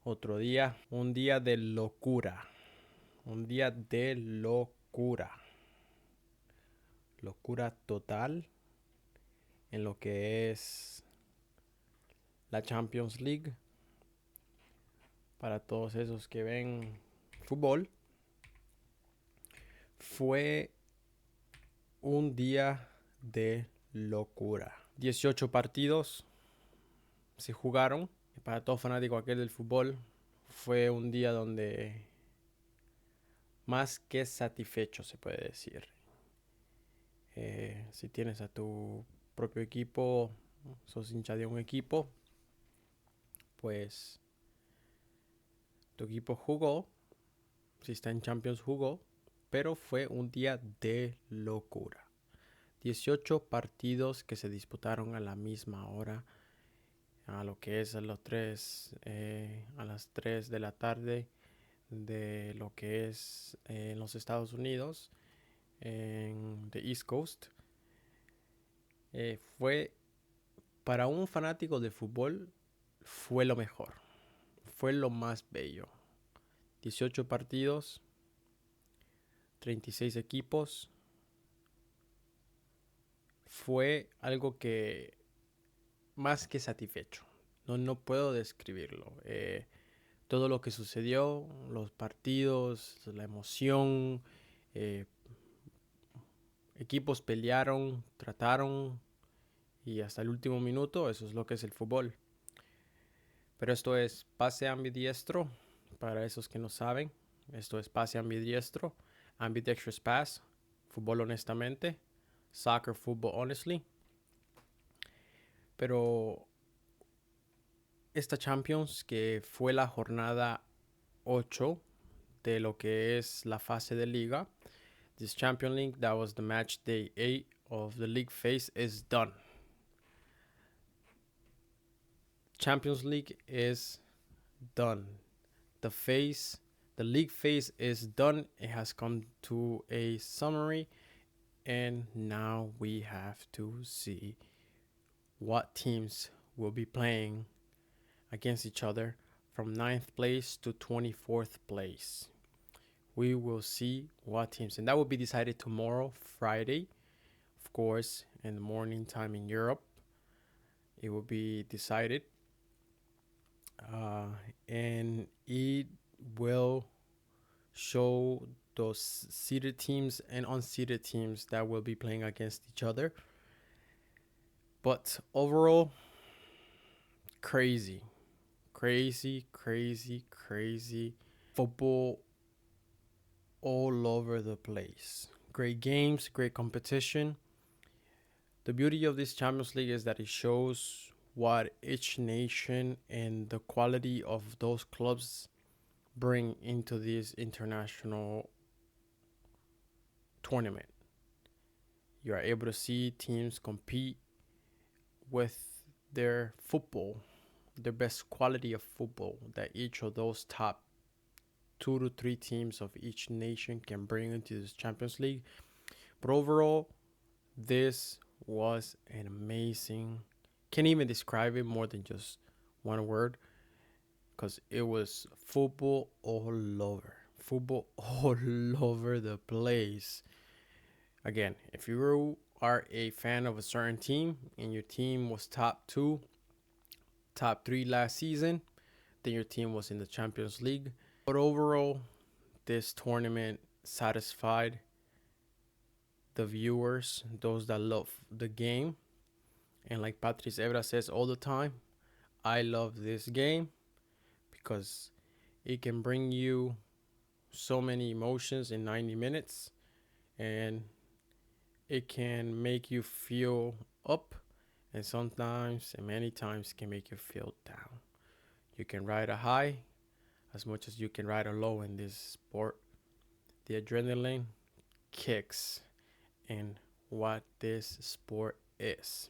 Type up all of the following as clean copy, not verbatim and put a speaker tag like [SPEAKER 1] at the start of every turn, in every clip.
[SPEAKER 1] Otro día, un día de locura. Un día de locura. Locura total en lo que es la Champions League. Para todos esos que ven fútbol, fue un día de locura. 18 partidos se jugaron. Para todo fanático aquel del fútbol, fue un día donde más que satisfecho, se puede decir. Si tienes a tu propio equipo, sos hincha de un equipo, pues tu equipo jugó, si está en Champions jugó, pero fue un día de locura. 18 partidos que se disputaron a la misma hora, a lo que es a las 3 de la tarde de lo que es en los Estados Unidos, en the East Coast. Fue para un fanático de fútbol, fue lo mejor, fue lo más bello. 18 partidos, 36 equipos. Fue algo que más que satisfecho. No puedo describirlo. Todo lo que sucedió, los partidos, la emoción, equipos pelearon, trataron y hasta el último minuto, eso es lo que es el fútbol. Pero esto es pase ambidiestro, para esos que no saben. Esto es pase ambidiestro, ambidextrous pass, fútbol honestamente, soccer football honestly. Pero esta Champions, que fue la jornada 8 de lo que es la fase de liga, this Champions League, that was the match day 8 of the league phase, is done. Champions League is done. The league phase is done. It has come to a summary, and now we have to see what teams will be playing against each other from 9th place to 24th place. We will see what teams, and that will be decided tomorrow, Friday, of course, in the morning time in Europe. It will be decided, and it will show those seeded teams and unseeded teams that will be playing against each other. But overall, crazy football all over the place. Great games, great competition. The beauty of this Champions League is that it shows what each nation and the quality of those clubs bring into this international tournament. You are able to see teams compete with their football, their best quality of football that each of those top 2 to 3 teams of each nation can bring into this Champions League. But overall, this was an amazing, can't even describe it more than just one word, because it was football all over the place. Again, if you are a fan of a certain team and your team was top 2, top 3 last season, then your team was in the Champions League. But overall, this tournament satisfied the viewers, those that love the game. And like Patrice Evra says all the time, I love this game because it can bring you so many emotions in 90 minutes, and it can make you feel up, and sometimes and many times can make you feel down. You can ride a high as much as you can ride a low in this sport. The adrenaline kicks in what this sport is.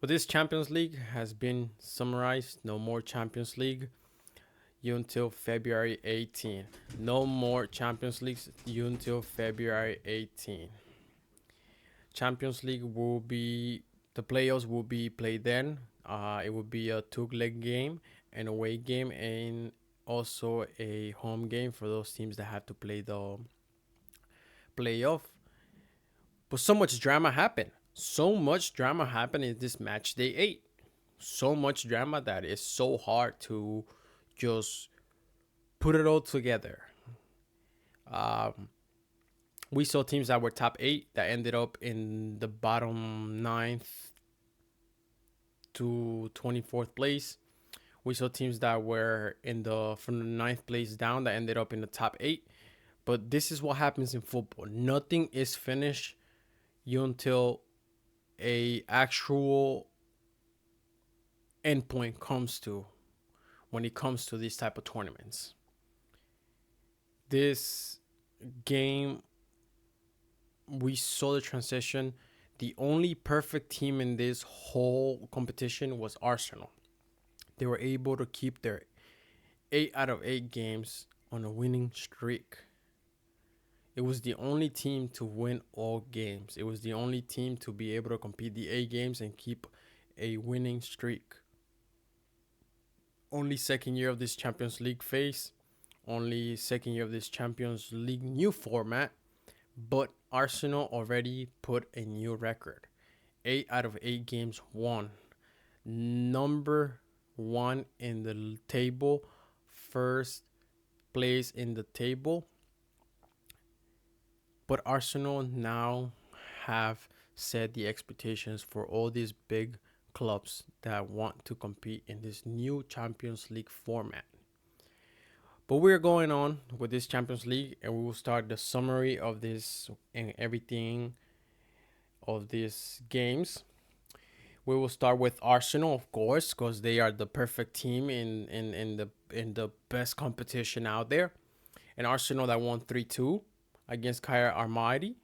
[SPEAKER 1] Well, this Champions League has been summarized. No more Champions League until February 18. No more Champions Leagues until February 18. Champions League the playoffs will be played then. It will be a 2-leg game, an away game and also a home game for those teams that have to play the playoff. But so much drama happened. So much drama happened in this match day 8. So much drama that it's so hard to just put it all together. We saw teams that were top 8 that ended up in the bottom 9th to 24th place. We saw teams that were in the from the 9th place down that ended up in the top 8. But this is what happens in football. Nothing is finished until a actual endpoint comes to when it comes to these type of tournaments. This game, we saw the transition. The only perfect team in this whole competition was Arsenal. They were able to keep their 8 out of 8 games on a winning streak. It was the only team to win all games. It was the only team to be able to compete the 8 games and keep a winning streak. Only second year of this Champions League phase. Only second year of this Champions League new format. But Arsenal already put a new record. 8 out of 8 games won. Number 1 in the table. First place in the table. But Arsenal now have set the expectations for all these big clubs that want to compete in this new Champions League format. But we're going on with this Champions League, and we will start the summary of this and everything of these games. We will start with Arsenal, of course, because they are the perfect team in the best competition out there. And Arsenal that won 3-2 against Kaya Armadi.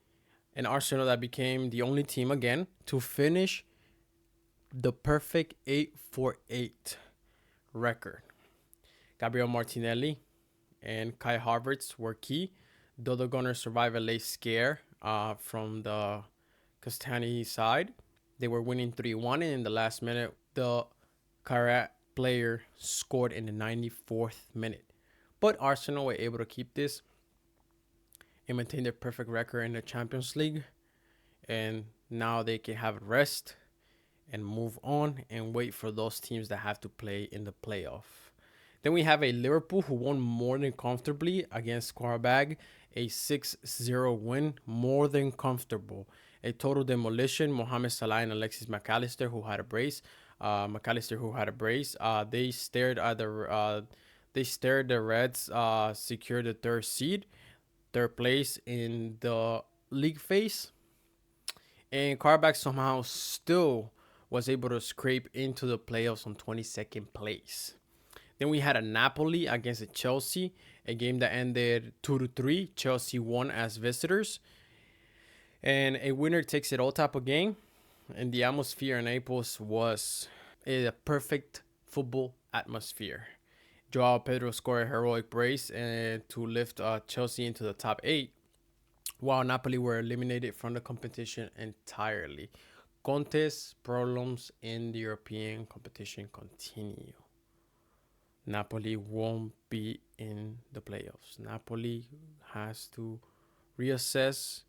[SPEAKER 1] And Arsenal that became the only team again to finish the perfect 8-4-8 record. Gabriel Martinelli and Kai Havertz were key. Though they're going to survive a late scare from the Castani side. They were winning 3-1, and in the last minute, the Karat player scored in the 94th minute. But Arsenal were able to keep this and maintain their perfect record in the Champions League. And now they can have a rest and move on and wait for those teams that have to play in the playoff. Then we have a Liverpool who won more than comfortably against Qarabag. A 6-0 win, more than comfortable. A total demolition. Mohamed Salah and Alexis McAllister who had a brace. They stared at the Reds secure the third place in the league phase. And Qarabag somehow still was able to scrape into the playoffs on 22nd place. Then we had a Napoli against a Chelsea, a game that ended 2-3. Chelsea won as visitors. And a winner takes it all type of game. And the atmosphere in Naples was a perfect football atmosphere. Joao Pedro scored a heroic brace and to lift Chelsea into the top 8, while Napoli were eliminated from the competition entirely. Conte's problems in the European competition continue. Napoli won't be in the playoffs. Napoli has to reassess,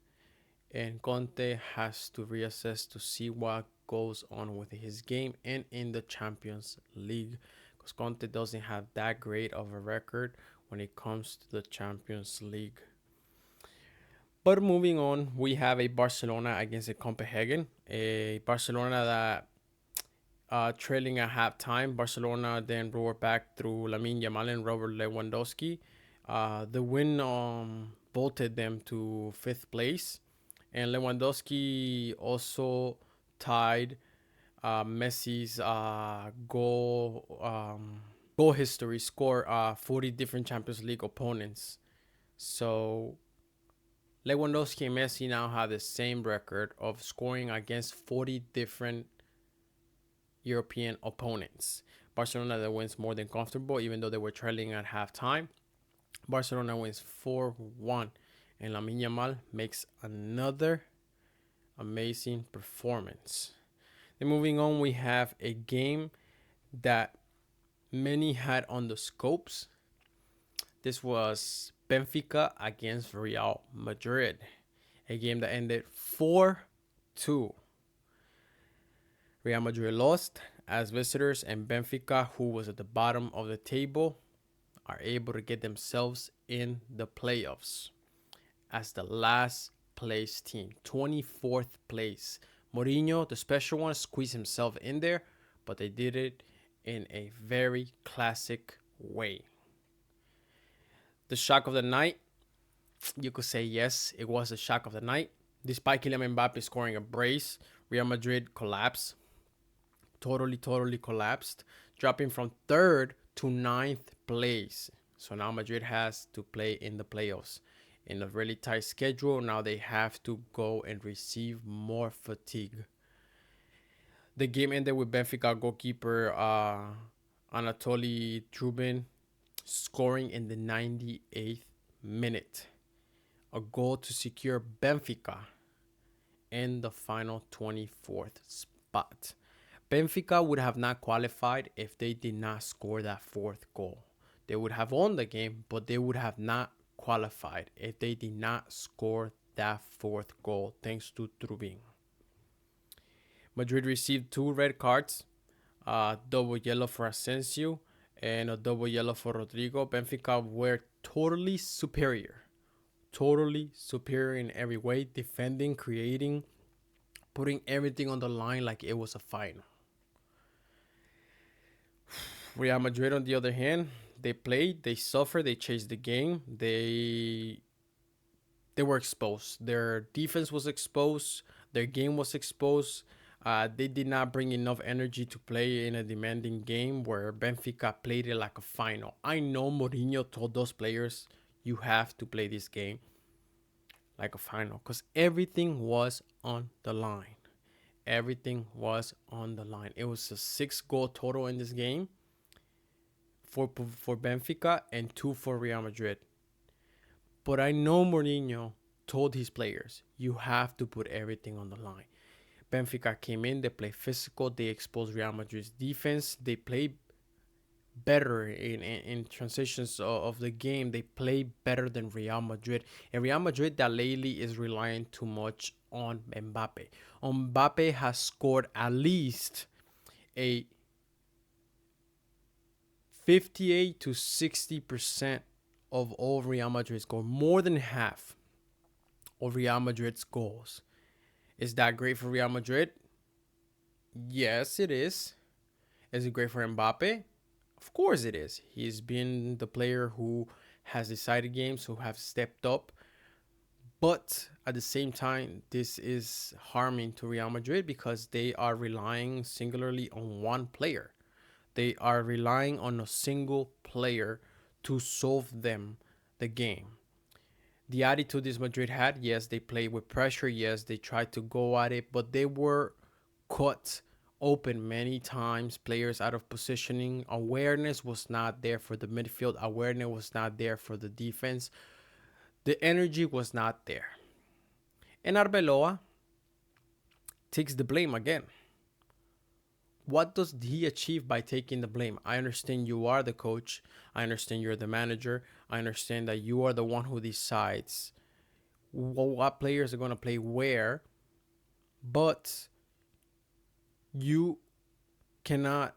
[SPEAKER 1] and Conte has to reassess to see what goes on with his game and in the Champions League, because Conte doesn't have that great of a record when it comes to the Champions League. But moving on, we have a Barcelona against a Copenhagen. A Barcelona that trailing at halftime. Barcelona then roared back through Lamine Yamal and Robert Lewandowski. The win vaulted them to 5th place. And Lewandowski also tied Messi's goal history score 40 different Champions League opponents. So Lewandowski and Messi now have the same record of scoring against 40 different European opponents. Barcelona that wins more than comfortable, even though they were trailing at halftime. Barcelona wins 4-1, and Lamine Yamal makes another amazing performance. Then moving on, we have a game that many had on the scopes. This was Benfica against Real Madrid, a game that ended 4-2. Real Madrid lost as visitors, and Benfica, who was at the bottom of the table, are able to get themselves in the playoffs as the last place team, 24th place. Mourinho, the special one, squeezed himself in there, but they did it in a very classic way. The shock of the night, you could say yes, it was the shock of the night. Despite Kylian Mbappe scoring a brace, Real Madrid collapsed. Totally collapsed, dropping from 3rd to 9th place. So now Madrid has to play in the playoffs in a really tight schedule. Now they have to go and receive more fatigue. The game ended with Benfica goalkeeper Anatoly Trubin scoring in the 98th minute. A goal to secure Benfica in the final 24th spot. Benfica would have not qualified if they did not score that 4th goal. They would have won the game, but they would have not qualified if they did not score that 4th goal, thanks to Trubin. Madrid received 2 red cards, a double yellow for Asensio and a double yellow for Rodrigo. Benfica were totally superior in every way, defending, creating, putting everything on the line like it was a final. Real Madrid, on the other hand, they played, they suffered, they chased the game, they were exposed. Their defense was exposed, their game was exposed. They did not bring enough energy to play in a demanding game where Benfica played it like a final. I know Mourinho told those players, you have to play this game like a final, because everything was on the line. Everything was on the line. It was a 6-goal total in this game for Benfica and 2 for Real Madrid. But I know Mourinho told his players, you have to put everything on the line. Benfica came in, they played physical, they exposed Real Madrid's defense, they played better in transitions of the game. They play better than Real Madrid. And Real Madrid that lately is relying too much on Mbappe. Mbappe has scored at least a 58 to 60% of all Real Madrid's goals, more than half of Real Madrid's goals. Is that great for Real Madrid? Yes, it is. Is it great for Mbappe? Of course it is. He's been the player who has decided games, who have stepped up. But at the same time, this is harming to Real Madrid because they are relying singularly on one player. They are relying on a single player to solve them the game. The attitude this Madrid had, yes, they played with pressure. Yes, they tried to go at it, but they were caught open many times. Players out of positioning. Awareness was not there for the midfield. Awareness was not there for the defense. The energy was not there. And Arbeloa takes the blame again. What does he achieve by taking the blame? I understand you are the coach. I understand you're the manager. I understand that you are the one who decides what players are going to play where. But you cannot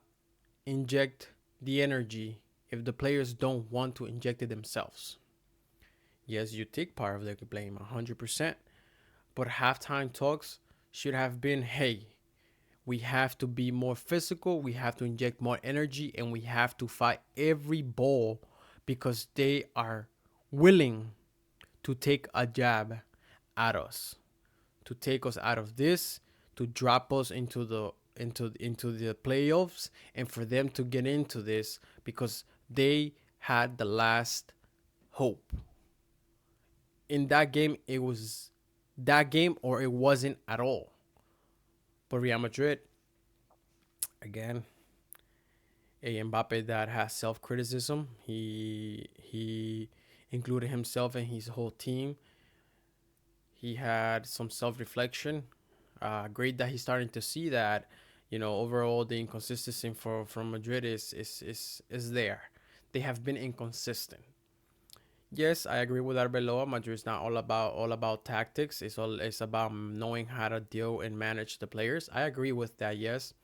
[SPEAKER 1] inject the energy if the players don't want to inject it themselves. Yes, you take part of the blame 100%. But halftime talks should have been, hey, we have to be more physical, we have to inject more energy, and we have to fight every ball because they are willing to take a jab at us, to take us out of this, to drop us into the playoffs, and for them to get into this because they had the last hope. In that game, it was that game or it wasn't at all. But Real Madrid, again, a Mbappe that has self-criticism. He included himself and his whole team. He had some self-reflection. Great that he's starting to see that Overall the inconsistency from Madrid is there. They have been inconsistent. Yes, I agree with Arbeloa. Madrid is not all about tactics. It's about knowing how to deal and manage the players. I agree with that. Yes,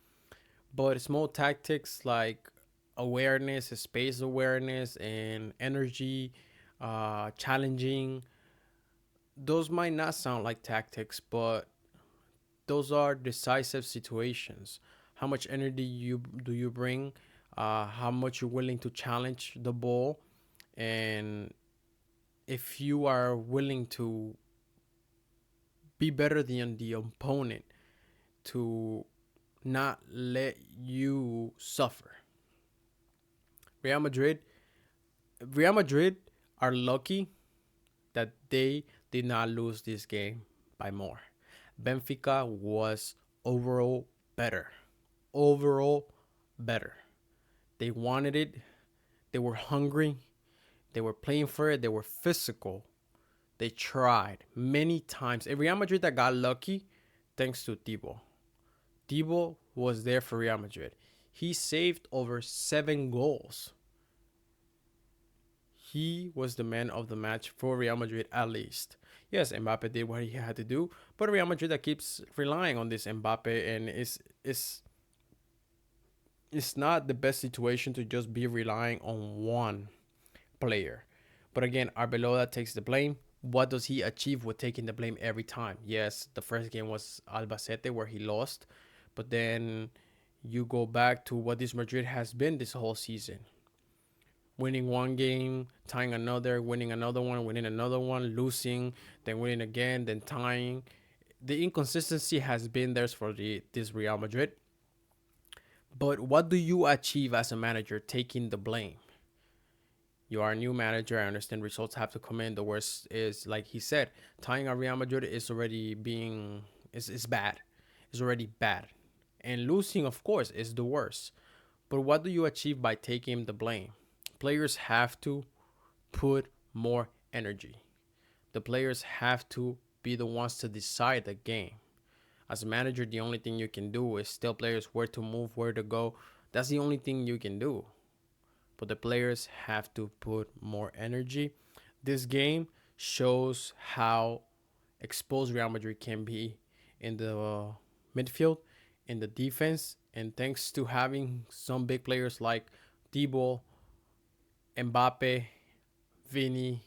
[SPEAKER 1] but small tactics like awareness, space awareness, and energy, challenging. Those might not sound like tactics, but those are decisive situations. How much energy you bring? How much you're willing to challenge the ball, and if you are willing to be better than the opponent, to not let you suffer. Real Madrid, Real Madrid are lucky that they did not lose this game by more. Benfica was overall better. Overall better. They wanted it. They were hungry. They were playing for it. They were physical. They tried many times. And Real Madrid that got lucky thanks to Thibaut. Thibaut was there for Real Madrid. He saved over 7 goals. He was the man of the match for Real Madrid at least. Yes, Mbappe did what he had to do, but Real Madrid that keeps relying on this Mbappe, and it's not the best situation to just be relying on one player. But again, Arbeloa takes the blame. What does he achieve with taking the blame every time? Yes, the first game was Albacete where he lost, but then you go back to what this Madrid has been this whole season. Winning one game, tying another, winning another one, losing, then winning again, then tying. The inconsistency has been there for this Real Madrid. But what do you achieve as a manager taking the blame? You are a new manager. I understand results have to come in. The worst is, like he said, tying a Real Madrid is already is bad. It's already bad. And losing, of course, is the worst. But what do you achieve by taking the blame? Players have to put more energy. The players have to be the ones to decide the game. As a manager, the only thing you can do is tell players where to move, where to go. That's the only thing you can do. But the players have to put more energy. This game shows how exposed Real Madrid can be in the midfield, in the defense, and thanks to having some big players like Thibaut, Mbappe, Vini,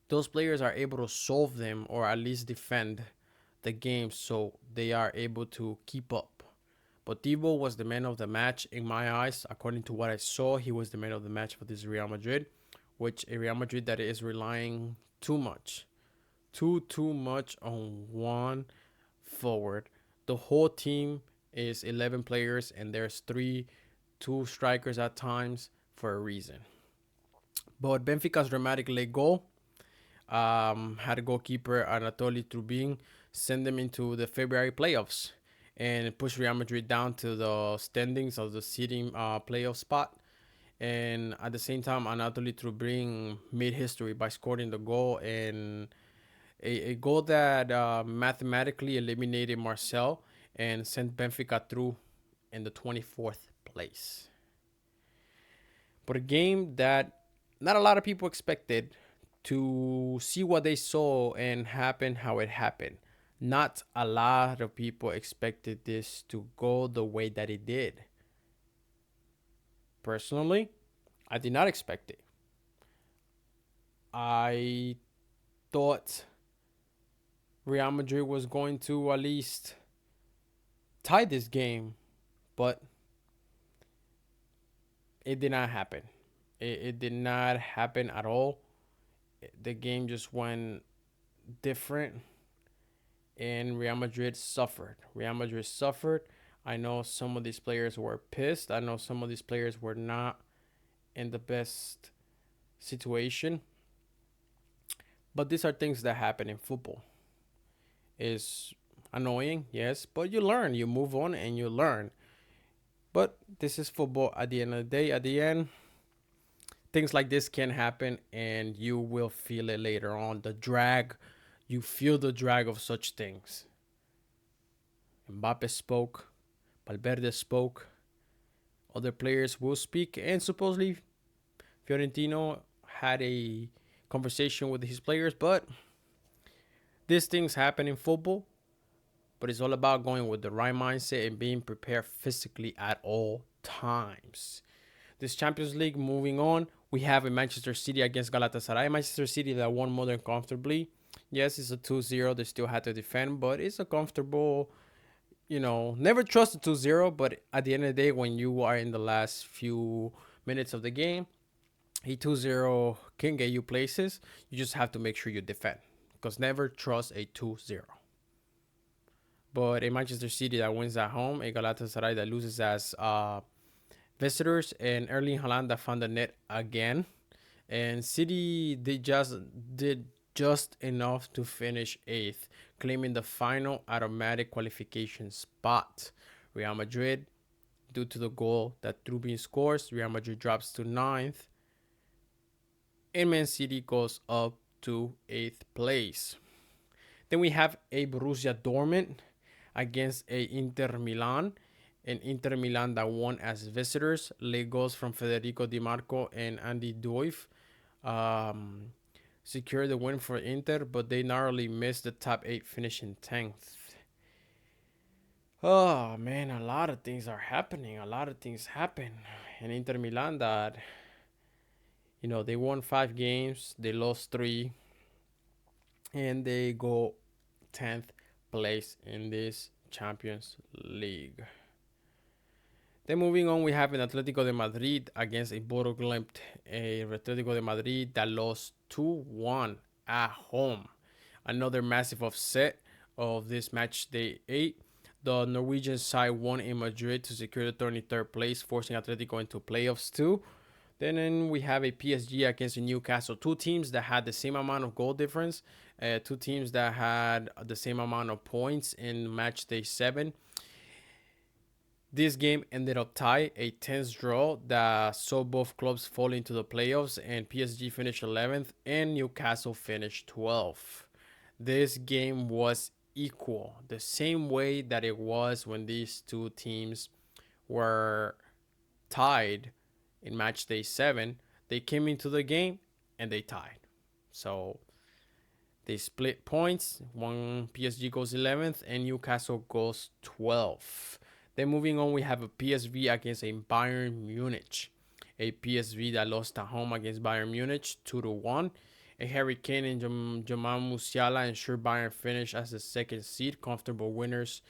[SPEAKER 1] those players are able to solve them or at least defend the game so they are able to keep up. But Thibaut was the man of the match in my eyes. According to what I saw, he was the man of the match for this Real Madrid, which a Real Madrid that is relying too much, too much on one forward. The whole team is 11 players and there's two strikers at times for a reason. But Benfica's dramatic late goal had a goalkeeper Anatoly Trubin send them into the February playoffs and push Real Madrid down to the standings of the seeding playoff spot. And at the same time, Anatoly Trubin made history by scoring the goal, and a goal that mathematically eliminated Marcel and sent Benfica through in the 24th place. But a game that not a lot of people expected to see what they saw and happen how it happened. Not a lot of people expected this to go the way that it did. Personally, I did not expect it. I thought Real Madrid was going to at least tie this game, but it did not happen. It did not happen at all. The game just went different, and Real Madrid suffered. Real Madrid suffered. I know some of these players were pissed. I know some of these players were not in the best situation. But these are things that happen in football. It's annoying, yes, but you learn. You move on and you learn. But this is football at the end of the day. At the end, things like this can happen and you will feel it later on. The drag, you feel the drag of such things. Mbappe spoke, Valverde spoke. Other players will speak, and supposedly Fiorentino had a conversation with his players. But these things happen in football. But it's all about going with the right mindset and being prepared physically at all times. This Champions League, moving on, we have a Manchester City against Galatasaray. Manchester City that won more than comfortably. Yes, it's a 2-0. They still had to defend, but it's a comfortable, never trust a 2-0. But at the end of the day, when you are in the last few minutes of the game, a 2-0 can get you places. You just have to make sure you defend, because never trust a 2-0. But a Manchester City that wins at home, a Galatasaray that loses as visitors, and Erling Haaland that found the net again. And City did just enough to finish 8th, claiming the final automatic qualification spot. Real Madrid, due to the goal that Trubin scores, Real Madrid drops to 9th, and Man City goes up to 8th place. Then we have a Borussia Dortmund against a Inter Milan. And Inter Milan that won as visitors. Late goals from Federico Di Marco and Andy Doif secured the win for Inter, but they narrowly missed the top 8, finishing 10th. Oh man, a lot of things are happening. A lot of things happen. And Inter Milan that, they won 5 games, they lost 3, and they go 10th place in this Champions League. Then moving on, we have an Atletico de Madrid against a Bodo Glimt, a Atletico de Madrid that lost 2-1 at home. Another massive upset of this match day 8. The Norwegian side won in Madrid to secure the 23rd place, forcing Atletico into playoffs too. Then we have a PSG against a Newcastle. 2 teams that had the same amount of goal difference. 2 teams that had the same amount of points in match day 7. This game ended up tied, a tense draw that saw both clubs fall into the playoffs, and PSG finished 11th and Newcastle finished 12th. This game was equal, the same way that it was when these 2 teams were tied in match day 7. They came into the game and they tied. So they split points. One PSG goes 11th and Newcastle goes 12th. Then moving on, we have a PSV against a Bayern Munich. A PSV that lost at home against Bayern Munich 2-1. A Harry Kane and Jamal Musiala ensured Bayern finish as the 2nd seed, comfortable winners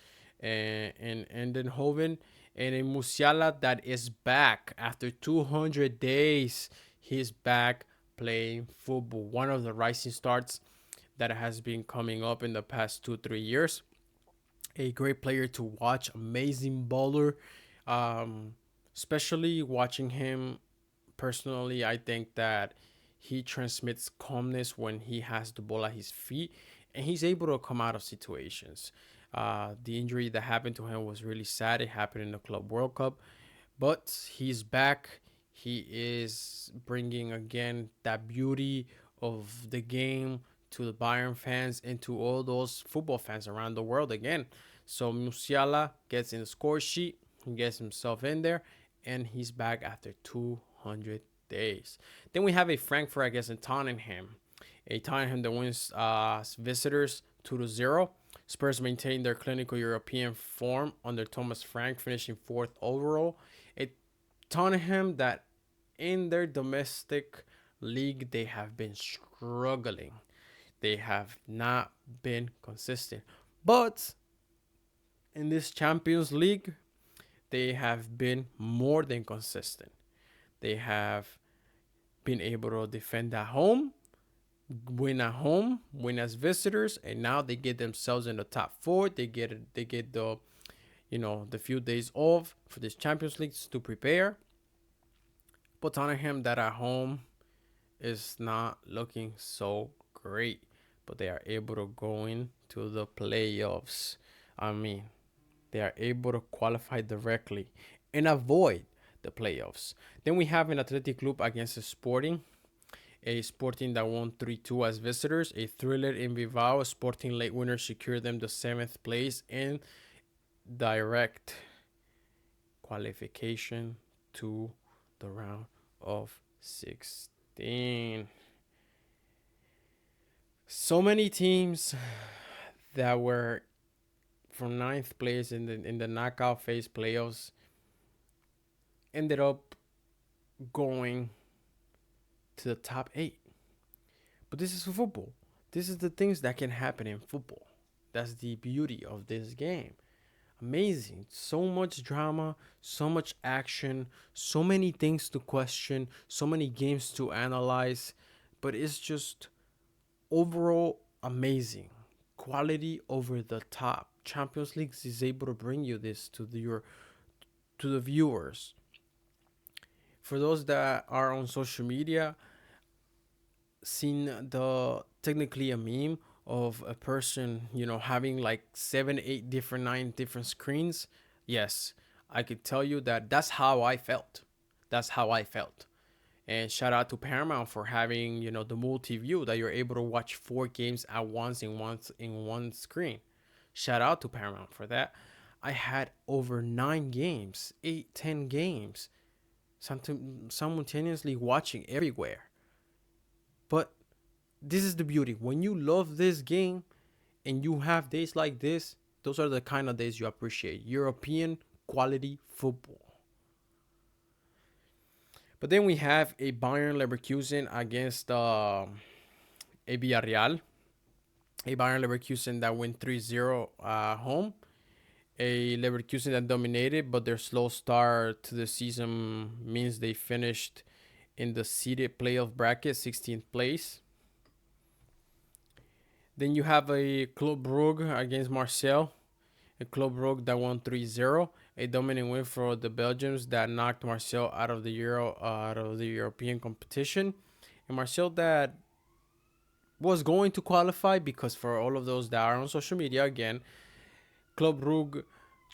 [SPEAKER 1] in Eindhoven. And a Musiala that is back after 200 days. He's back playing football. One of the rising stars that has been coming up in the past 2-3 years. A great player to watch, amazing baller. Especially watching him personally, I think that he transmits calmness when he has the ball at his feet, and he's able to come out of situations. The injury that happened to him was really sad. It happened in the Club World Cup, but he's back. He is bringing again that beauty of the game to the Bayern fans and to all those football fans around the world again. So Musiala gets in the score sheet, he gets himself in there, and he's back after 200 days. Then we have a Frankfurt against Tottenham. A Tottenham that wins visitors 2-0. Spurs maintain their clinical European form under Thomas Frank, finishing 4th overall. A Tottenham that in their domestic league, they have been struggling. They have not been consistent. But in this Champions League, they have been more than consistent. They have been able to defend at home, win as visitors, and now they get themselves in the top 4. They get the the few days off for this Champions League to prepare. But Tottenham that at home is not looking so great, but they are able to go into the playoffs. They are able to qualify directly and avoid the playoffs. Then we have an Athletic Club against a Sporting that won 3-2 as visitors. A thriller in Bilbao. Sporting late winners secured them the 7th place and direct qualification to the round of 16. So many teams that were from ninth place in the knockout phase playoffs ended up going to the top 8. But this is football. This is the things that can happen in football. That's the beauty of this game. Amazing. So much drama, so much action, so many things to question, so many games to analyze. But it's just overall amazing. Quality over the top. Champions League is able to bring you this to the viewers. For those that are on social media, seen the technically a meme of a person, having like 7, 8 different, 9 different screens. Yes, I could tell you that that's how I felt. That's how I felt. And shout out to Paramount for having, the multi-view that you're able to watch 4 games at once in one screen. Shout out to Paramount for that. I had over 9 games, 8, 10 games, simultaneously watching everywhere. But this is the beauty. When you love this game and you have days like this, those are the kind of days you appreciate. European quality football. But then we have a Bayern Leverkusen against a Villarreal. A Bayern Leverkusen that went 3-0 home. A Leverkusen that dominated, but their slow start to the season means they finished in the seeded playoff bracket, 16th place. Then you have a Club Brugge against Marseille. A Club Brugge that won 3-0. A dominant win for the Belgians that knocked Marseille out of the European competition. And Marseille that was going to qualify, because for all of those that are on social media, again, Club Brugge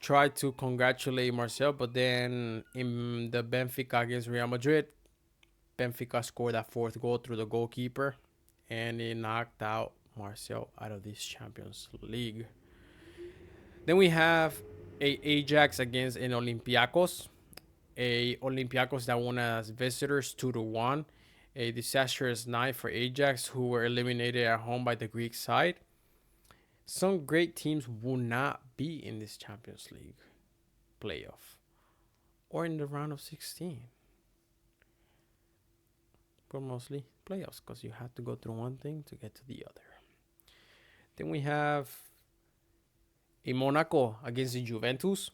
[SPEAKER 1] tried to congratulate Marseille, but then in the Benfica against Real Madrid, Benfica scored that 4th goal through the goalkeeper, and it knocked out Marseille out of this Champions League. Then we have a Ajax against an Olympiacos. A Olympiacos that won as visitors 2-1. A disastrous night for Ajax, who were eliminated at home by the Greek side. Some great teams will not be in this Champions League playoff or in the round of 16. But mostly playoffs, because you have to go through one thing to get to the other. Then we have a Monaco against the Juventus.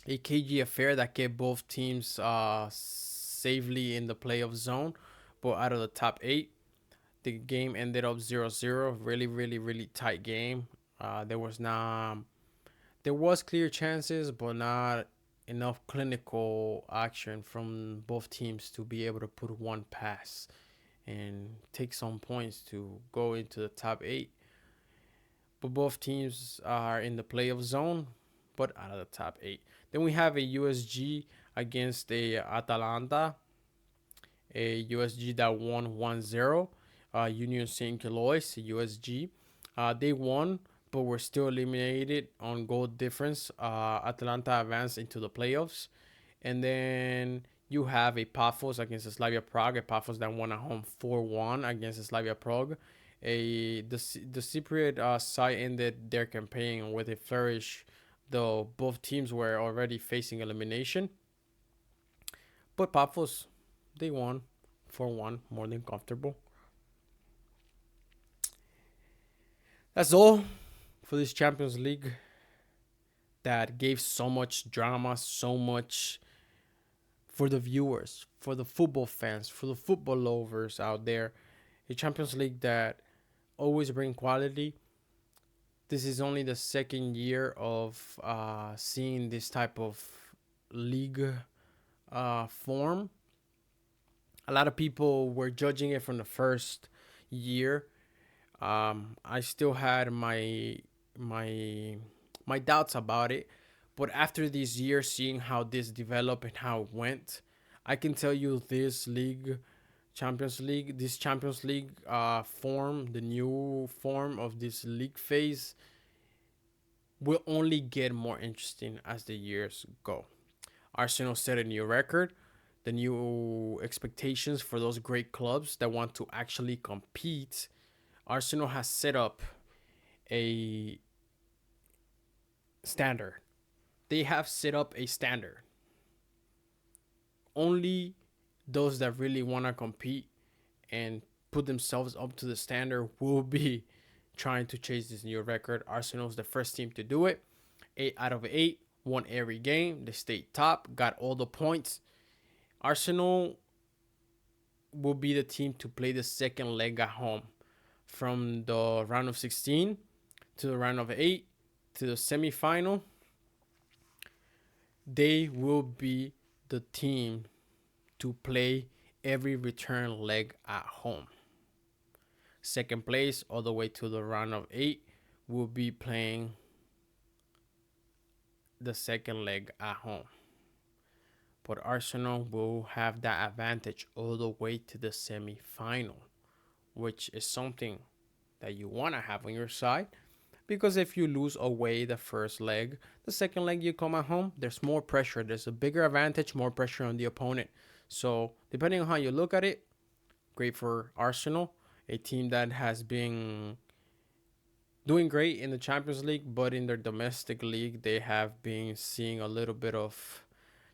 [SPEAKER 1] A KG affair that kept both teams safely in the playoff zone, but out of the top 8. The game ended up 0-0. Really, really, really tight game. There was clear chances, but not enough clinical action from both teams to be able to put one pass and take some points to go into the top 8. But both teams are in the playoff zone, but out of the top 8. Then we have a USG against a Atalanta. A USG that won 1-0. Union St. Gilloise, USG. They won, but were still eliminated on goal difference. Atalanta advanced into the playoffs. And then you have a Paphos against Slavia Prague. A Paphos that won at home 4-1 against Slavia Prague. The Cypriot side ended their campaign with a flourish, though both teams were already facing elimination. But Paphos, they won 4-1, more than comfortable. That's all for this Champions League that gave so much drama, so much for the viewers, for the football fans, for the football lovers out there. A Champions League that always bring quality. This is only the second year of seeing this type of league form. A lot of people were judging it from the first year. I still had my doubts about it, but after this year, seeing how this developed and how it went, I can tell you this Champions League form, the new form of this league phase, will only get more interesting as the years go. Arsenal set a new record, the new expectations for those great clubs that want to actually compete. Arsenal has set up a standard. They have set up a standard. Only those that really want to compete and put themselves up to the standard will be trying to chase this new record. Arsenal's the first team to do it. 8 out of 8, won every game. They stayed top, got all the points. Arsenal will be the team to play the second leg at home from the round of 16 to the round of 8 to the semifinal. They will be the team to play every return leg at home. Second place all the way to the round of 8 will be playing the second leg at home. But Arsenal will have that advantage all the way to the semi-final, which is something that you want to have on your side. Because if you lose away the first leg, the second leg you come at home, there's more pressure. There's a bigger advantage, more pressure on the opponent. So depending on how you look at it, great for Arsenal, a team that has been doing great in the Champions League, but in their domestic league, they have been seeing a little bit of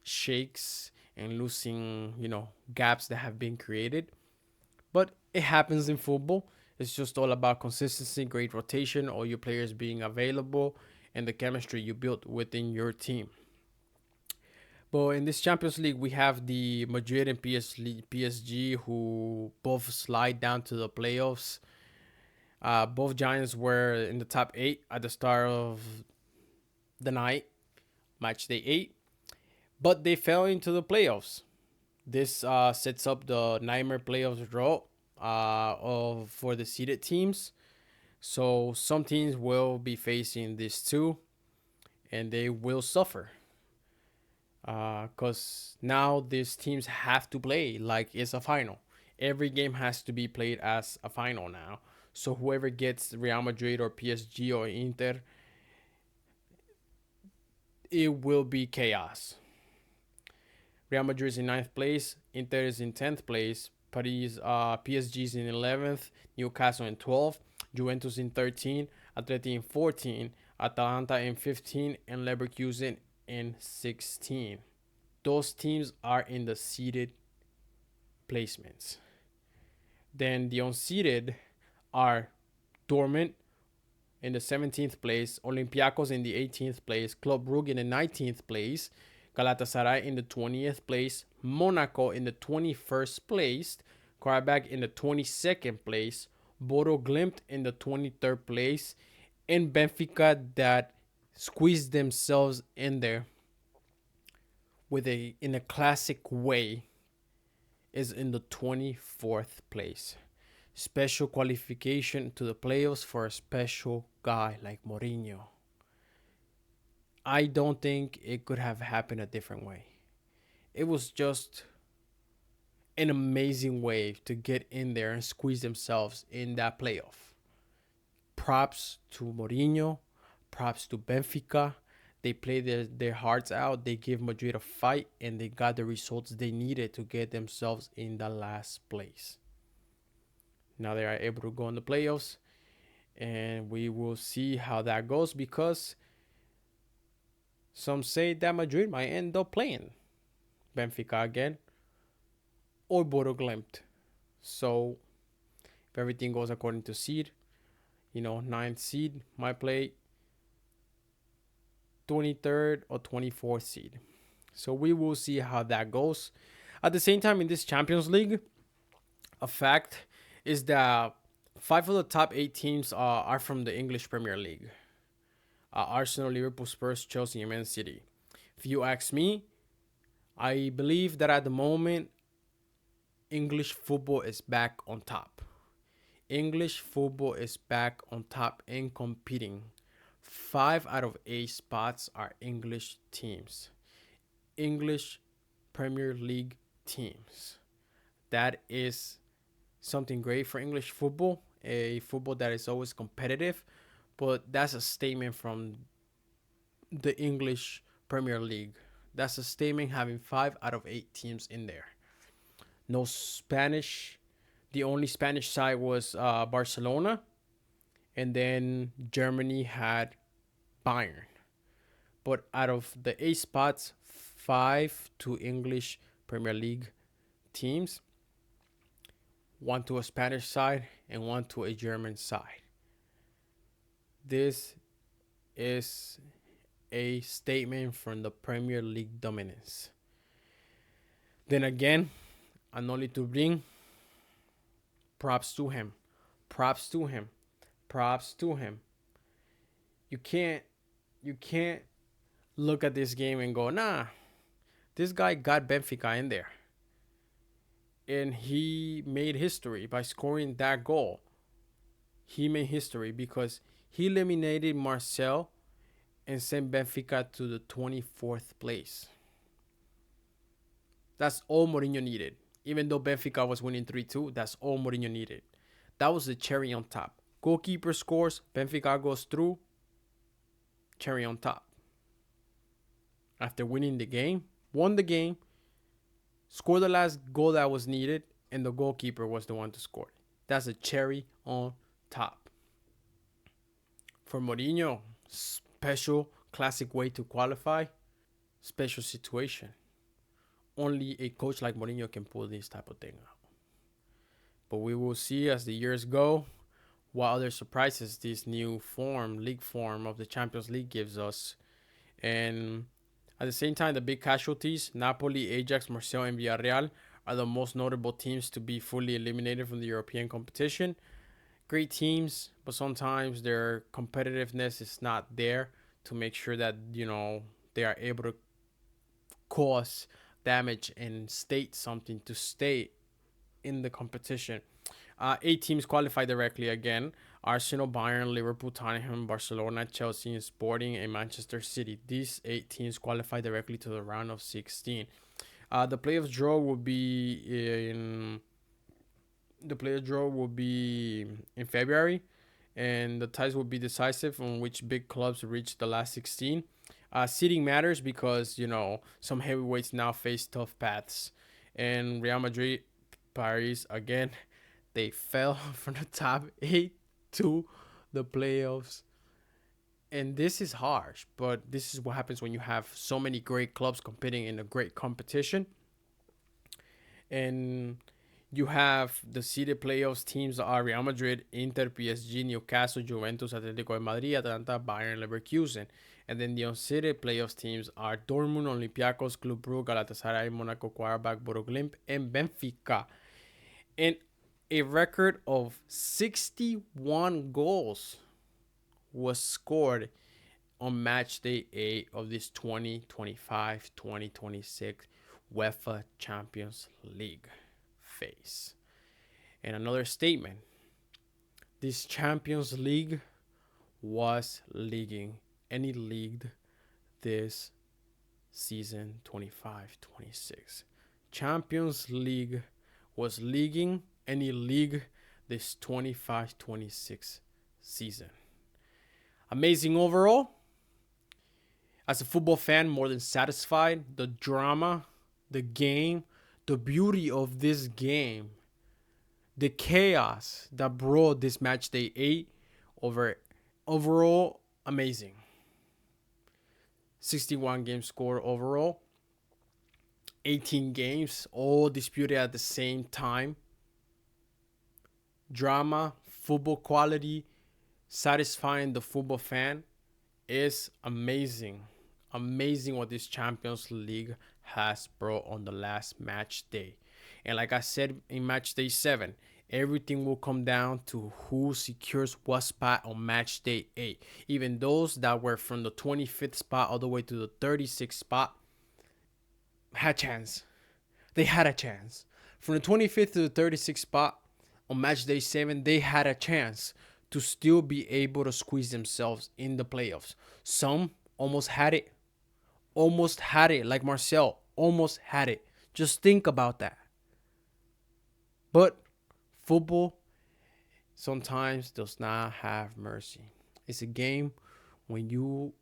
[SPEAKER 1] shakes and losing, gaps that have been created. But it happens in football. It's just all about consistency, great rotation, all your players being available, and the chemistry you built within your team. But in this Champions League, we have the Madrid and PSG who both slide down to the playoffs. Both Giants were in the top 8 at the start of the night, Matchday 8, but they fell into the playoffs. This sets up the nightmare playoffs draw for the seeded teams. So some teams will be facing this too, and they will suffer. Because now these teams have to play like it's a final. Every game has to be played as a final now. So whoever gets Real Madrid or PSG or Inter, it will be chaos. Real Madrid is in 9th place, Inter is in 10th place, PSG is in 11th, Newcastle in 12th, Juventus in 13, Atleti in 14, Atalanta in 15, and Leverkusen in 16. Those teams are in the seeded placements. Then the unseeded are Dortmund in the 17th place, Olympiacos in the 18th place, Club Brugge in the 19th place, Galatasaray in the 20th place, Monaco in the 21st place, Karabakh in the 22nd place, Bodo Glimt in the 23rd place, and Benfica that squeezed themselves in there in a classic way is in the 24th place. Special qualification to the playoffs for a special guy like Mourinho. I don't think it could have happened a different way. It was just an amazing way to get in there and squeeze themselves in that playoff. Props to Mourinho, props to Benfica. They played their hearts out. They gave Madrid a fight, and they got the results they needed to get themselves in the last place. Now they are able to go in the playoffs, and we will see how that goes, because some say that Madrid might end up playing Benfica again or Bodo Glimt. So if everything goes according to seed, 9th seed might play 23rd or 24th seed. So we will see how that goes. At the same time, in this Champions League, a fact is that 5 of the top 8 teams are from the English Premier League. Arsenal, Liverpool, Spurs, Chelsea, and Man City. If you ask me, I believe that at the moment, English football is back on top. English football is back on top and competing. 5 out of 8 spots are English teams. English Premier League teams. That is something great for English football, a football that is always competitive, but that's a statement from the English Premier League That's a statement having 5 out of 8 teams in there. No Spanish. The only Spanish side was Barcelona, and then Germany had Bayern. But out of the 8 spots, 5 to English Premier League teams, 1 to a Spanish side, and 1 to a German side. This is a statement from the Premier League dominance. Then again, only to bring props to him. Props to him. Props to him. You can't look at this game and go, nah, this guy got Benfica in there. And he made history by scoring that goal. He made history because he eliminated Marcel and sent Benfica to the 24th place. That's all Mourinho needed. Even though Benfica was winning 3-2, that's all Mourinho needed. That was the cherry on top. Goalkeeper scores, Benfica goes through, cherry on top. After winning the game, won the game, scored the last goal that was needed, and the goalkeeper was the one to score. That's a cherry on top. For Mourinho, special, classic way to qualify, special situation. Only a coach like Mourinho can pull this type of thing out. But we will see as the years go what other surprises this new league form of the Champions League gives us. And at the same time, the big casualties, Napoli, Ajax, Marseille, and Villarreal, are the most notable teams to be fully eliminated from the European competition. Great teams, but sometimes their competitiveness is not there to make sure that, they are able to cause damage and state something to stay in the competition. 8 teams qualify directly again. Arsenal, Bayern, Liverpool, Tottenham, Barcelona, Chelsea, and Sporting, and Manchester City. These 8 teams qualify directly to the round of 16. The playoff draw will be in February, and the ties will be decisive on which big clubs reach the last 16. Seeding matters because, some heavyweights now face tough paths. And Real Madrid, Paris, again, they fell from the top 8 to the playoffs. And this is harsh, but this is what happens when you have so many great clubs competing in a great competition. And you have the seeded playoffs teams are Real Madrid, Inter, PSG, Newcastle, Juventus, Atletico de Madrid, Atalanta, Bayern, Leverkusen. And then the unseeded playoffs teams are Dortmund, Olympiacos, Club Brugge, Galatasaray, Monaco, Quarabag, Bodo/Glimt, and Benfica. And a record of 61 goals was scored on match day 8 of this 2025-2026 UEFA Champions League phase. And another statement, this Champions League was leaguing, and it leagued this season 25-26. Champions League was leaguing, and it leagued this 25-26 season. Amazing overall. As a football fan, more than satisfied. The drama, the game, the beauty of this game, the chaos that brought this match day 8 overall, amazing. 61 games scored overall. 18 games, all disputed at the same time. Drama, football quality, satisfying the football fan is amazing. Amazing what this Champions League has brought on the last match day. And like I said in match day 7, everything will come down to who secures what spot on match day 8. Even those that were from the 25th spot all the way to the 36th spot had a chance. They had a chance. From the 25th to the 36th spot on match day 7, they had a chance to still be able to squeeze themselves in the playoffs. Some almost had it. Almost had it, like Marcel. Almost had it. Just think about that. But football sometimes does not have mercy. It's a game when you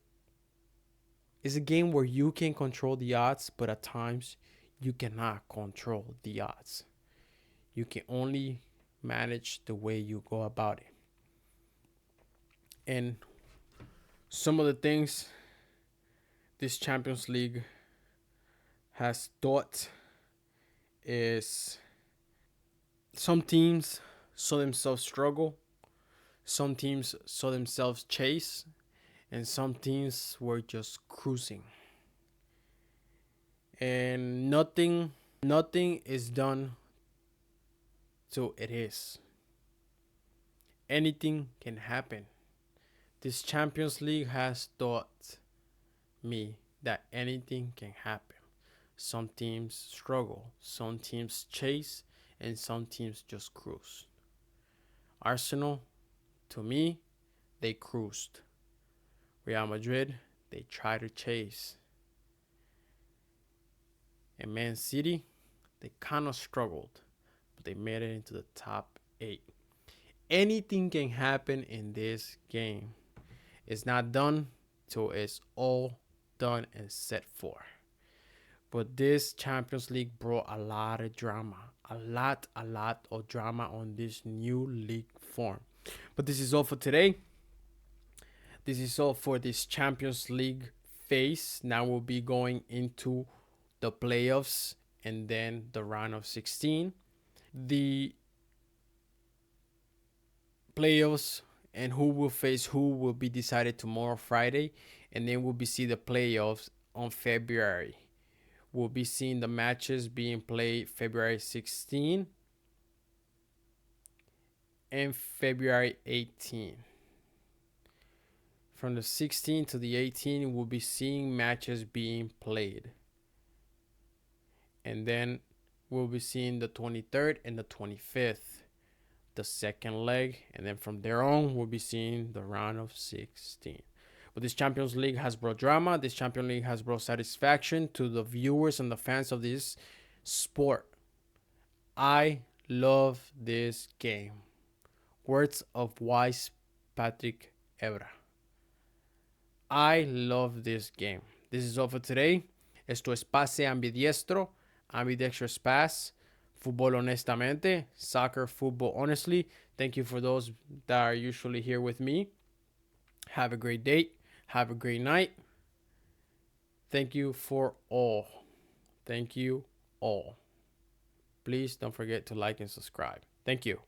[SPEAKER 1] It's a game where you can control the odds, but at times you cannot control the odds. You can only manage the way you go about it. And some of the things this Champions League has taught is some teams saw themselves struggle, some teams saw themselves chase, and some teams were just cruising. And nothing is done till it is. Anything can happen. This Champions League has taught me that anything can happen. Some teams struggle, some teams chase, and some teams just cruise. Arsenal, to me, they cruised. Real Madrid, they tried to chase. And Man City, they kind of struggled, but they made it into the top 8. Anything can happen in this game. It's not done till it's all done and set for. But this Champions League brought a lot of drama. A lot of drama on this new league form. But this is all for today. This is all for this Champions League phase. Now we'll be going into the playoffs and then the round of 16. The playoffs and who will face who will be decided tomorrow, Friday, and then we'll be see the playoffs on February. We'll be seeing the matches being played February 16 and February 18. From the 16 to the 18, we'll be seeing matches being played. And then we'll be seeing the 23rd and the 25th, the second leg. And then from there on, we'll be seeing the round of 16. But this Champions League has brought drama. This Champions League has brought satisfaction to the viewers and the fans of this sport. I love this game. Words of wise Patrick Evra. I love this game. This is all for today. Esto es Pase Ambidiestro, Ambidextrous Pass, Fútbol Honestamente, Soccer Football Honestly. Thank you for those that are usually here with me. Have a great day. Have a great night. Thank you for all. Thank you all. Please don't forget to like and subscribe. Thank you.